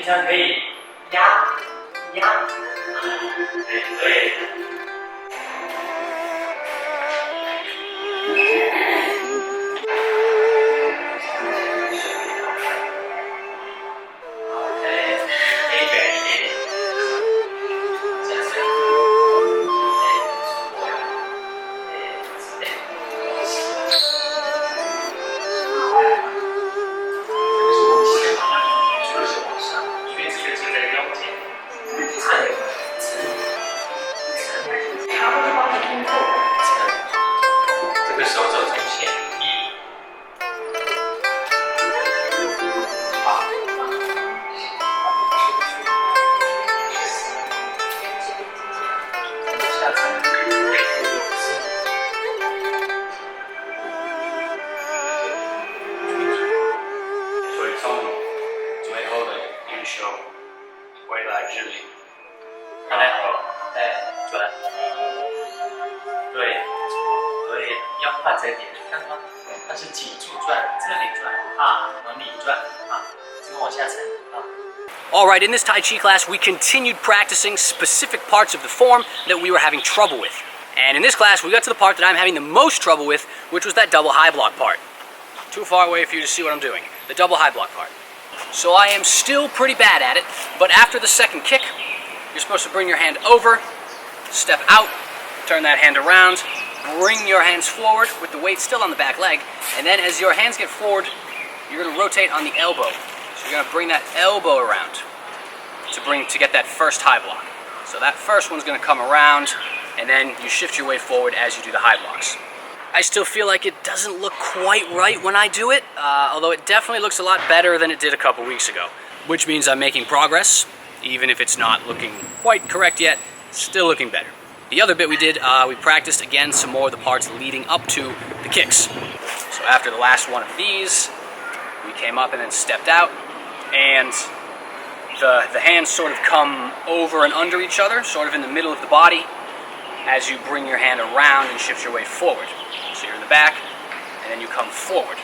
常可以压，对。回来这里，然后转，对，要画这点，看吗？它是脊柱转，这里转啊，往里转啊，这个往下沉啊。Alright, in this Tai Chi class, we continued practicing specific parts of the form that we were having trouble with. And in this class, we got to the part that I'm having the most trouble with, which was that double high block part. Too far away for you to see what I'm doing. The double high block part. So I am still pretty bad at it, but after the second kick, you're supposed to bring your hand over, step out, turn that hand around, bring your hands forward with the weight still on the back leg, and then as your hands get forward, you're going to rotate on the elbow. So you're going to bring that elbow around to get that first high block. So that first one's going to come around, and then you shift your way forward as you do the high blocks. I still feel like it doesn't look quite right when I do it, although it definitely looks a lot better than it did a couple weeks ago, which means I'm making progress, even if it's not looking quite correct yet, still looking better. The other bit we did, we practiced again some more of the parts leading up to the kicks. So after the last one of these, we came up and then stepped out, and the hands sort of come over and under each other, sort of in the middle of the body, as you bring your hand around and shift your way forward. So you're in the back, and then you come forward.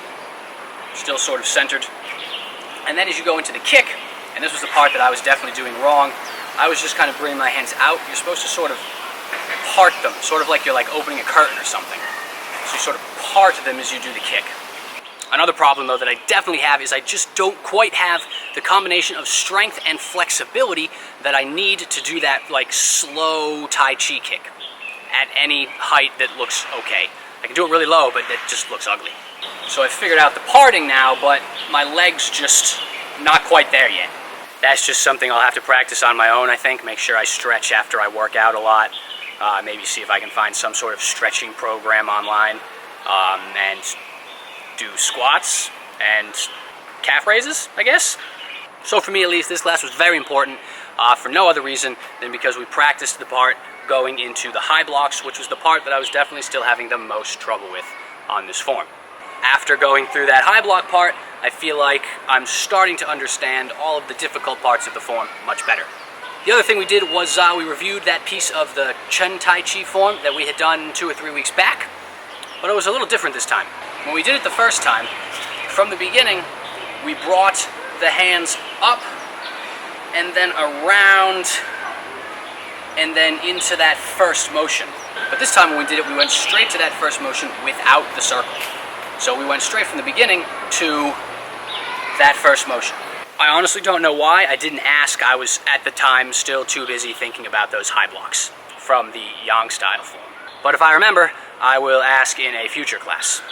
Still sort of centered. And then as you go into the kick, and this was the part that I was definitely doing wrong, I was just kind of bringing my hands out. You're supposed to sort of part them, sort of like you're like opening a curtain or something. So you sort of part them as you do the kick. Another problem though that I definitely have is I just don't quite have the combination of strength and flexibility that I need to do that like slow Tai Chi kick at any height that looks okay. I can do it really low, but it just looks ugly. So I figured out the parting now, but my leg's just not quite there yet. That's just something I'll have to practice on my own, I think. Make sure I stretch after I work out a lot. Maybe see if I can find some sort of stretching program online, and do squats and calf raises, I guess. So for me at least, this class was very important for no other reason than because we practiced the part going into the high blocks, which was the part that I was definitely still having the most trouble with on this form. After going through that high block part, I feel like I'm starting to understand all of the difficult parts of the form much better. The other thing we did was we reviewed that piece of the Chen Tai Chi form that we had done 2 or 3 weeks back, but it was a little different this time. When we did it the first time, from the beginning, we brought the hands up and then around and then into that first motion. But this time when we did it, we went straight to that first motion without the circle. So we went straight from the beginning to that first motion. I honestly don't know why. I didn't ask. I was at the time still too busy thinking about those high blocks from the Yang style form. But if I remember, I will ask in a future class.